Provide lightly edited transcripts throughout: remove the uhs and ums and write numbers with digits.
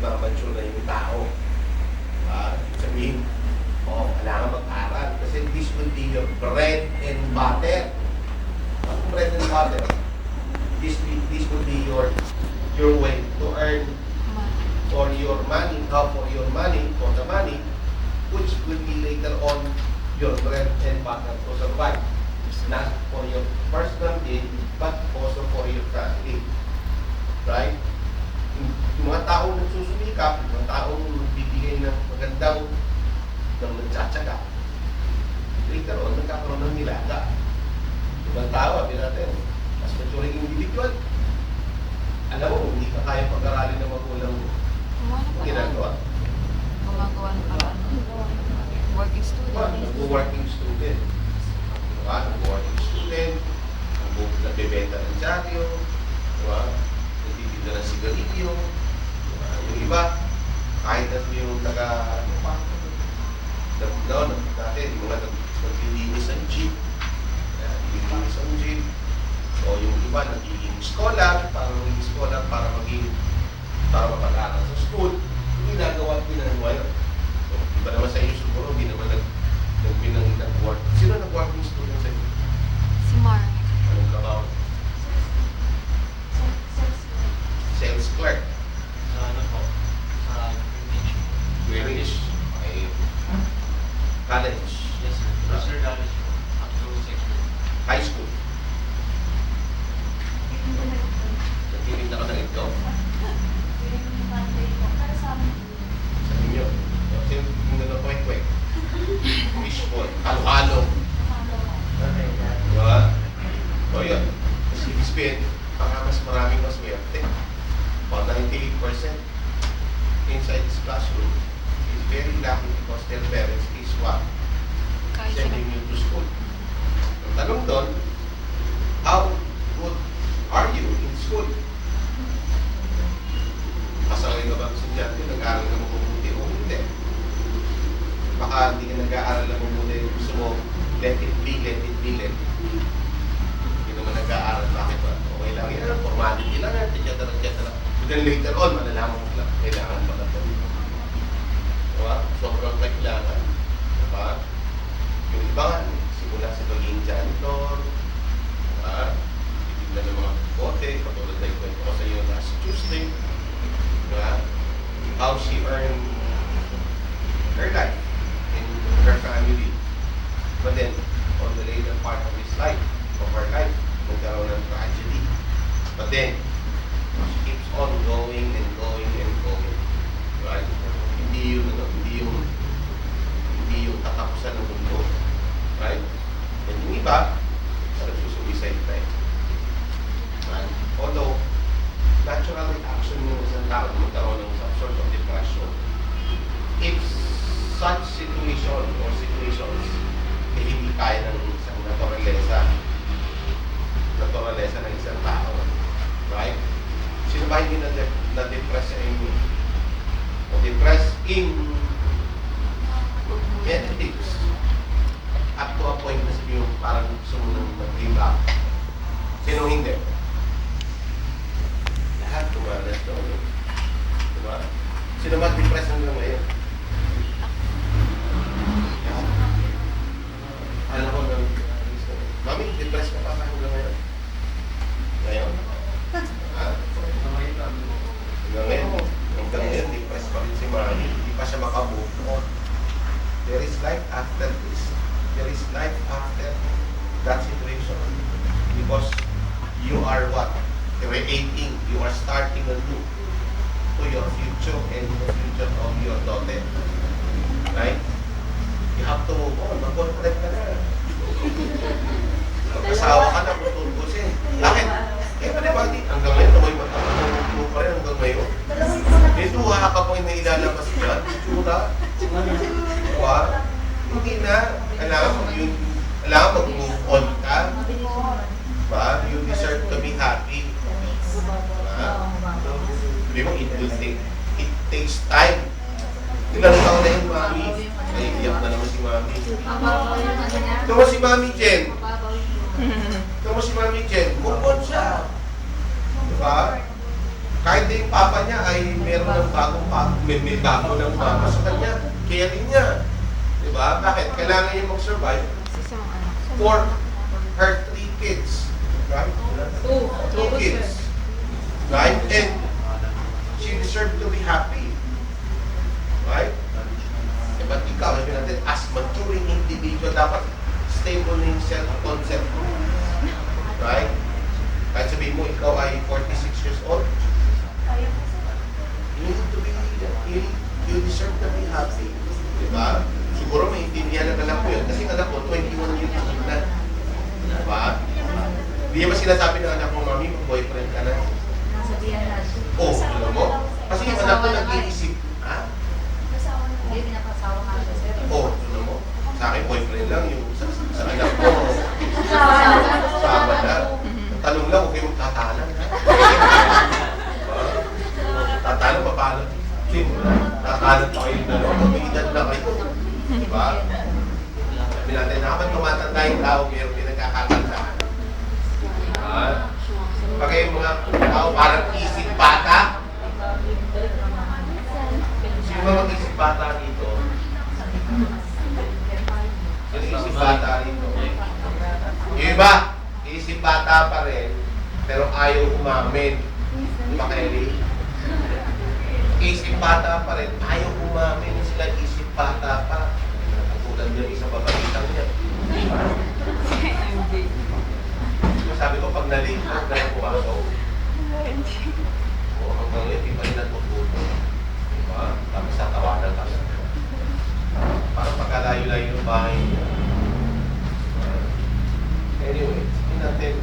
nagmamature na yung tao. Sabihin, kailangan mag-aral. Kasi this will be your bread and butter. Anong bread and butter? This will be your way to earn for your money, for the money, which will be later on your bread and butter to survive. Not for your personal gain, but also for your family. Right? Yung mga taong nagsusumikap, yung mga taong bibigay ng magandang ng nagtsatsaga, later on, nagkakaroon ng nilaga. Ibang tao, sabi natin, as maturing individual, alam mo, hindi ka kaya pag-aralin ng magulang ginagawa. Gumagawa ng paraan. Working student. Nag-working student. Nag-working student, nagbebenta ng dyaryo, nagtitinda ng sigarilyo. Yung iba, kahit na yung dati, yung mga naglilinis ng jeep, o yung iba nagiging scholar, para mapag-aral sa school, ginagawa at ginagawa yun. So, iba naman sa inyo siguro, hindi naman nag-work. Sino nag-working student sa inyo? Si Mark. Anong trabaho? Sales clerk. Ano po? Sa Greenwich. Ay, college. Yes, sir. Professor College po. Up to 6 years. High school. Nagtitinda ka na ito. Sa inyo. Sino yung nag-kwek-kwek? Fishball. Halo-halo. Diba? O yun. Kasi spin, para mas maraming mas swerte. About 98% inside this classroom is very lucky because their parents is what? Kahit Sending you to school. Ang tanong doon, how good are you in school? Pasaway ka ba ang estudyante? Nag-aaral ka mabuti o hindi? Baka hindi ka nag-aaral na mabuti. Gusto mo, let it be. Hindi naman nag-aaral. Bakit ba? Okay lang yan. Formality lang yan. Etc. Then later on, malalaman mo lang. Kailangan pa na ito. Diba? Sobrang kailangan. Diba? Yung iba nga, simula sa pagiging janitor, titignan ng mga bote, katulad na ikwento ko sa iyo last Tuesday, how she earned her life and her family. But then, on the later part of her life, nagkaroon ng tragedy. But then, she keeps on going and going. Right? Hindi yung katapusan ng mundo. Right? And yung iba, nagsusuicide tayo. Right? Although, natural reaction ng isang tao magkaroon ng some sort of depression. If such situation or situations ay hindi kaya ng isang naturalesa ng isang tao. Right? Sino ba hindi na-depress sa inyo? O-depress in ethics. Up to a point na sabi yung parang gusto mo nang mag-give up. Sino hindi? Lahat tumalas doon. Diba? Sino ba depressed hanggang ngayon? Alam ko na, Mami, depressed ka pa hanggang ngayon? Ngayon? Hanggang ngayon, depressed pa rin si Mami. Hindi pa siya makabuo. There is life after this. There is life after that situation. Because you are what? Creating. You are starting anew to your future and the future of your daughter. Right? You have to move on. Mag-contract ka na. Mag-asawa ka na, tutulbusin. Bakit? Hanggang ngayon, naman matapos pa rin hanggang ngayon. May duha ka po yung nailalabas dyan. Tsura. Diba? Hindi na. Kailangan mag-move on ka. Diba? You deserve to be happy. Diba? Sabi mo, it takes time. Ilang taon na yung Mami. Ay, iyak na naman si Mami. Ito mo si Mami Jen. Move on siya. Diba? Kahit din yung papa niya ay meron ng bagong papa, may bago ng mama sa kanya. Caring niya. Diba? Bakit? Kailangan niya mag-survive Sa isang anak. for her 3 kids. Right? 2 kids. Right? And she deserves to be happy. Right? Eh, but ikaw, sabi natin, as maturing individual, dapat stable na yung self-concept mo. Right? Kahit sabihin mo, ikaw ay 46 years old, you need to be, you deserve to be happy. Diba? Siguro maintindihan ng anak mo yun. Kasi ang anak mo, 21 years old na. Diba? Hindi naman sinasabi ng anak mo, mami, boyfriend ka na. Nasabihan na. Oh, alam mo? Kasi yung anak mo nag-iisip, ha? Hindi, pinakasawa nga siya, sir. Oh, alam mo? Sa akin, boyfriend lang. Yung sa anak mo, sama na. Tanong lang, huwag kayong tatanan. Ha? Diba? Tatanan, paano? Tatanan pa kayo na lang. May edad na kayo. Diba? Sabi natin, dapat tumatanda yung tao, mayroon pinagkakatandaan. Diba? Pag yung mga tao parang isip bata, sino ba mag-isip bata dito? Yung isip bata dito. Yung iba, isip bata pa rin, pero ayaw umamin. Di ba, Kelly? Isip bata pa rin, ayaw umamin. Sila isip bata pa. Katulad yung isa babaitang niya. Sabi ko, pag nalito, dahil pumasok. O, hanggang ngayon, di pa rin natututo. Diba? Tapos tatawanan ka lang. Parang pagkalayo-layo yung bahay niya. Anyway, sabihin natin,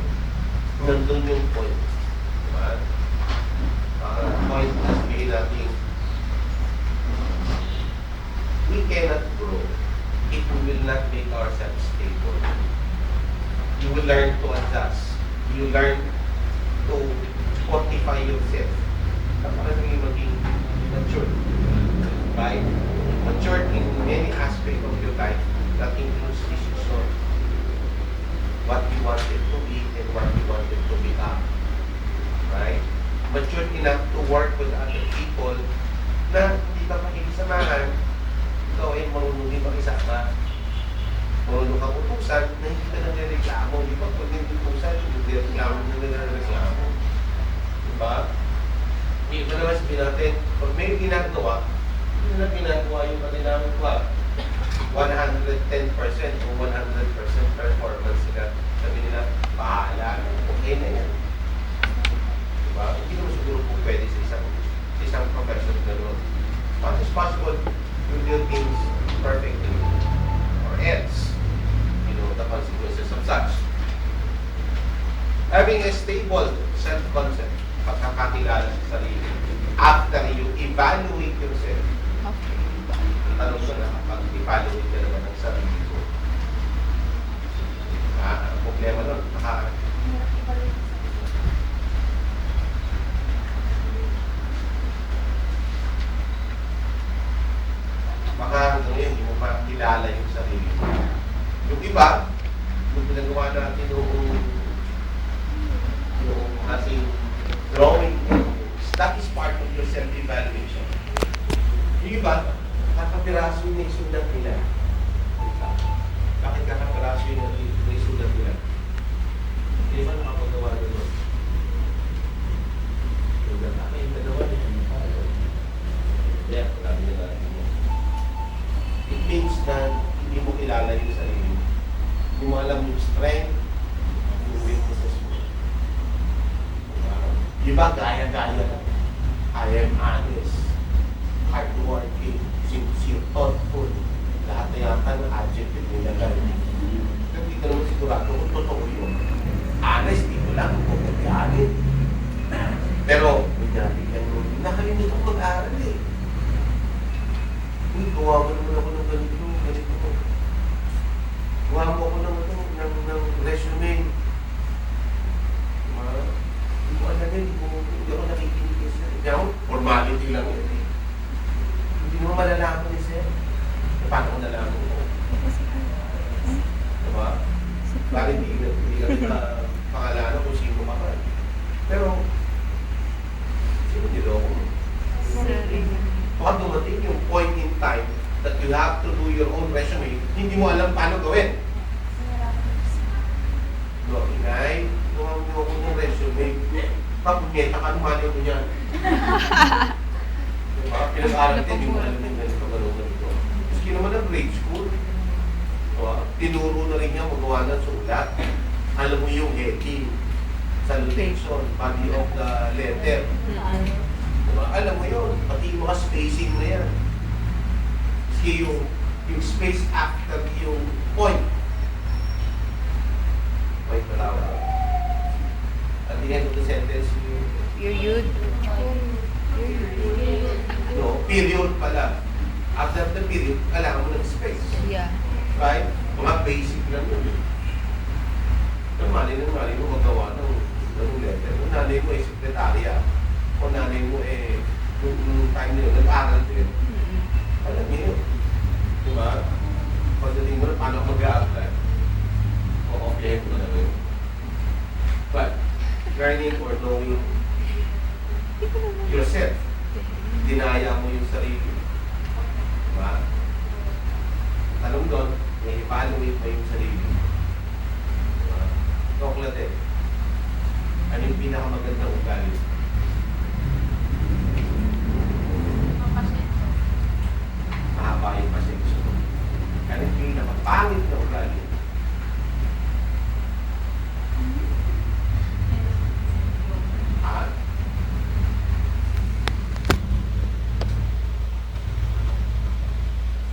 nandun yung point. Diba? Point na sabihin natin, we cannot grow if we will not make ourselves stable. You will learn to adjust. You learn to fortify yourself. Para maging mature. Right? Mature in many aspects of your life. That includes decision. What you wanted to be and what you wanted to become. Right? Mature enough to work with other people na hindi ka makikisamahan. Ikaw ay marunong din makisama. Marunong kang utusan na hindi ka nagreklamo. Di ba? Pag hindi utusan, hindi reklamo na nagreklamo. Diba? Hindi ba naman sabihin natin, pag may ginagawa, hindi na ginagawa yung kanilang 110% o 100% performance sila. Sabi nila, bahala, okay na yan. Diba? Hindi naman siguro po pwede sa isang profession gano'n. As much as possible, you do things perfectly. Or else, the consequences of such. Having a stable self-concept, pagkakakilala sa sarili, after you evaluate yourself, tanong ko na kapag evaluate ka naman ng sarili ko. Ang problema nun, baka hanggang ngayon, hindi mo pa kilala yung sarili mo. Yung iba, yung pinagawa natin yung ating drawing, that is part of your self-evaluation. Yung iba, kakapiraso yung isulat nila. Bakit kakapiraso yung isulat nila? Hindi ba nakapagawa nila? Yung nakaka yung nagawa nila. Yeah, marami nila. It means na hindi mo kilala yung sarili. Hindi mo alam yung strength, yung weaknesses mo. Diba? Gaya-gaya lang. I am honest, hardworking, sincere, thoughtful. Lahat na yata ng adjective nila gano'n. Pero hindi ka naman sigurado kung totoo yun. Honest, dito lang, kung magkalit. Pero, may nabigyan mo, nakalimutan ko mag-aaral eh. Uy, gawa mo naman ako ng ganito. Gawa mo ako ng resume. Hindi ko alam yun, hindi ako nakikinig eh, sir. Hindi ako, formality lang yun eh. Hindi mo malalaman eh, sir. Paano ko nalaman ko? Diba? Bakit hindi ka pangalanan kung sino ka man. Pero, you have to do your own resume, hindi mo alam paano gawin. No, inay, kung mo yung resume, papunyeta ka, mali mo yan. Diba? Pinag-aaral din, hindi mo alam yung ganito, ganito. Maski naman ang grade school, diba? Tinuro na rin niya magawa ng sulat. Alam mo yung heading, salutation, body of the letter. Diba? Alam mo yun, pati yung mga spacing na yan. Kasi yung space after yung point. Point na lang. At the end of the sentence, Period. no, period pala. After the period, kailangan mo ng space. Yeah. Right? Mga basic lang yun. Pero mali mo magawa ng letter. Kung nanay mo ay sekretarya, kung nanay mo eh, nung time na yun, nag-aaral din. Alam niyo yun. Diba? Pagdating mo na paano mag-a-apply, o-offline mo na yun. But, learning or knowing yourself, dinaya mo yung sarili. Diba? Tanong doon, i-evaluate mo yung sarili. Diba? Dokla din. Ano yung pinakamagandang ugali? Mahaba yung pasensya mo. Ano yung pinakamapangit na ugali? At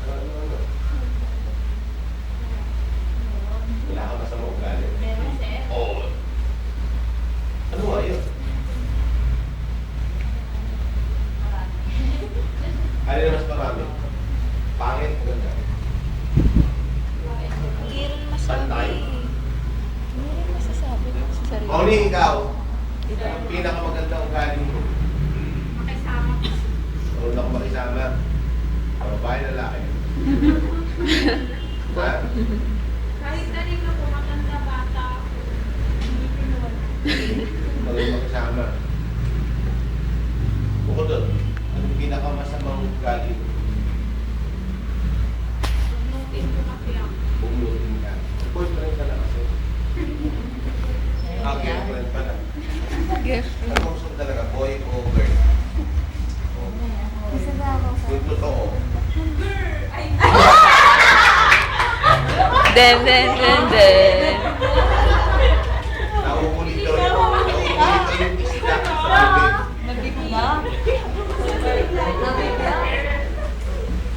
ano? Wala ka masama ugali? Oo. Ano nga yun? Ano yung mas marami? Pangit o ganda? Hindi rin masabi. Pantay. Hindi rin masasabi sa sarili. Only ikaw, ang pinakamagandang ugali mo. Makisama. Huwag ako makisama. Babae, lalaki. Ha? Kahit daling na po, maganda bata. Hindi pinuwan. Huwag ako makisama. Bukod doon, anong pinakamasamang ugali mo? Pagnutin ko kasi ako. Bumutin ka. Boyfriend ka na kasi. Girlfriend pa na. Girlfriend. Ano gusto mo talaga, boy o girl? Isa na ako sa... Yung totoo. Ay! Den. Nauulit daw yung isda sa bibig. Nabigla?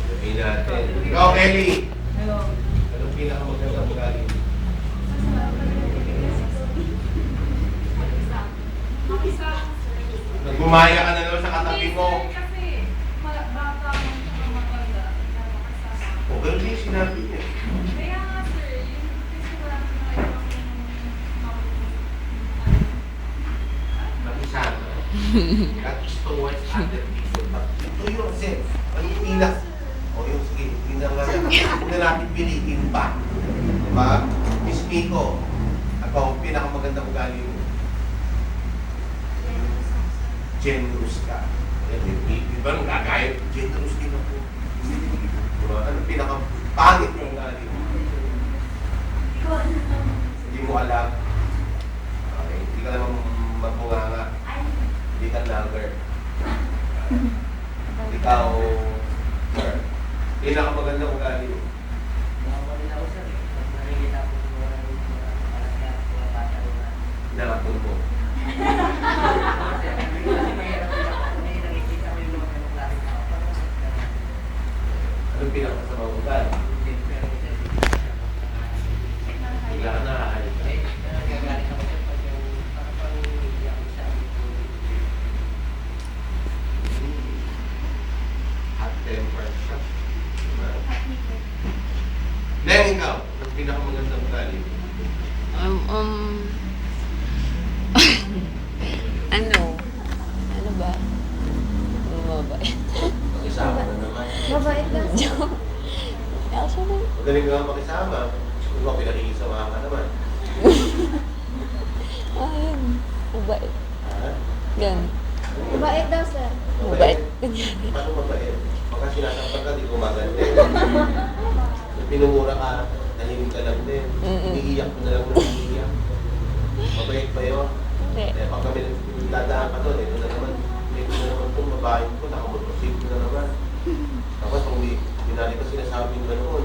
Sabihin natin. Ikaw, Kelly. Anong pinakamagandang ugali mo? Makisama, sir. Nagmumaya ka na naman sa katabi mo. Kasi bata mo siya maganda na makasama. O, ganun din yung sinabi niya. Kaya nga, sir, yung kasi wala na ibang Makisama. That is towards other people. But to yourself. Ano yung pinak? O yung sige, hindi na natin pilitin pa. Diba? Miss Miko, ako, ang pinakamagandang ugali mo. Generous ka. Diba nung gagayat, generous din ako. Diba? Ano pinakapangit ng ugali mo? Hindi mo alam. Okay, hindi ka naman mabunganga. Hindi ka lover. Ikaw, sir, pinakamagandang ugali mo. Nakapun mo. Anong pinakasamang ugali? Bigla ka nakakalit ka. Hot temper siya. Then ikaw, ang pinakamagandang ugali mo. Ano ba? Mabait. Makisama na naman. Mabait lang. Joke. Actually, Magaling ka nga makisama. Kung ba pinakikisama ka naman. ayun. Mabait. Ha? Yan. Mabait daw, sir. Mabait. Paano mabait? Baka sinasampag ka, di gumaganti. minumura ka, tahimik ka lang din. Mm-mm. Iniiyak mo na lang ng iniiyak. Mabait ba yun? Hindi. Pag kami dadaan ka doon, ito na naman itong babae ko, nakamotorsiklo na naman. Tapos kung binali ko sinasabing ganoon,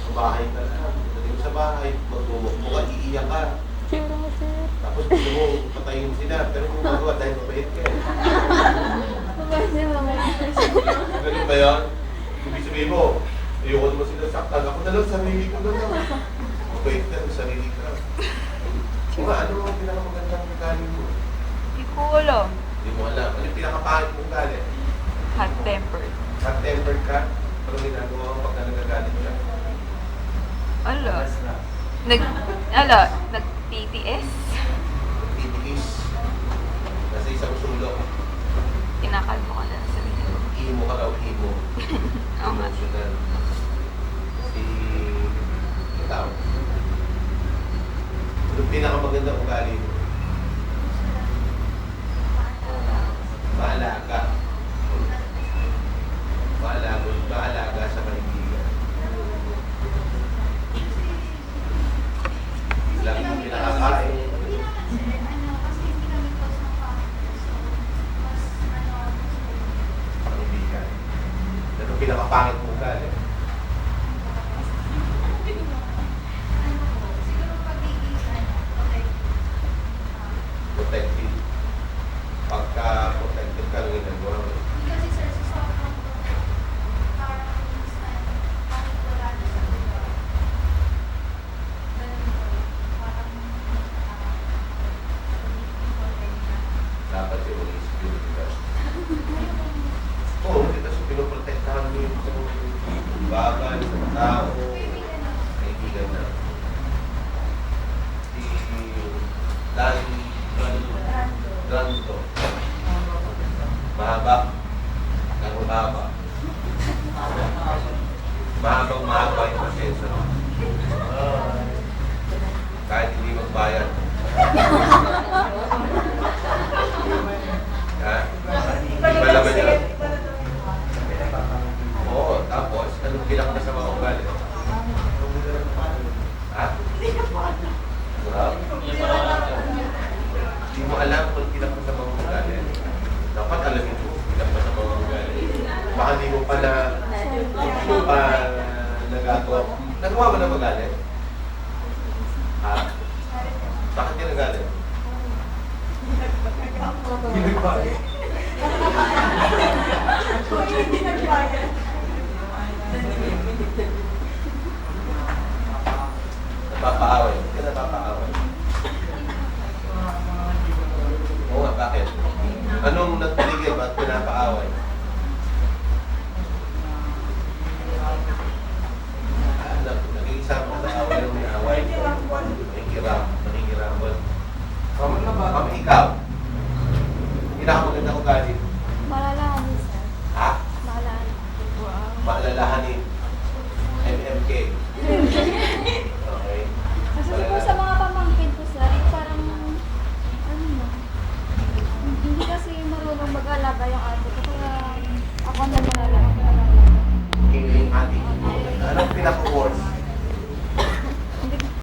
sa bahay ka lang. Pagdating mo sa bahay, magmumukmo ka, iiyak ka. Sure, sir. Tapos gusto mo patayin sila, pero kung magawa dahil mabait ka eh. Ganun ba yan? Ibig sabihin mo, ayoko naman sila saktan. Ako na lang, sarili ko na lang. Mabait ka, sarili ka. Kung ano ang pinakamagandang ugali mo? Hindi ko alam. Hindi mo alam. Ano yung pinakapangit mong ugali? Hot-tempered. Hot-tempered ka? Pero ginagawa mo pagka nagagalit ka? Nag-TTS? Titiis. Nasa isang sulok. Kinakalbo ka na sa sarili mo. Imo ka raw, imo. Oo nga. Emotional. Si... Ikaw. Ano yung pinakamagandang ugali mo? Maalaga. Maalaga sa kaibigan. Lagi mo pinakakain. Kaibigan. Ano yung pinakapangit mo ugali? Protective. Pagka protective ka ng ginagawa mo. Dapat yung mga security guard. Oo, kasi pinoprotektahan mo yung bagay, sa mga tao, kaibigan na. Si Dranto. Mahaba. Ganun mahaba. Mahaba yung pasensya. Kahit hindi magbayad. Ha? Hindi malaman yun. Oo, tapos, anong bilak na sa mga ugali? Ha? Wow. Hindi mo alam kung bilak na sa mga ugali. Dapat alamin mo kung bilak na sa mga ugali. Baka hindi mo pa nagagawa. Nagawa mo na magalit? Ha? Bakit ka nagalit? Pinagbayad. Napapaaway. Hindi ka napapaaway. Oo nga, bakit? Anong nagpaligid? Ba't pinapaaway? Nag-iisama ka sa away ng may away. Nakikiramon. Mami, ikaw. Pinakamagandang ugali.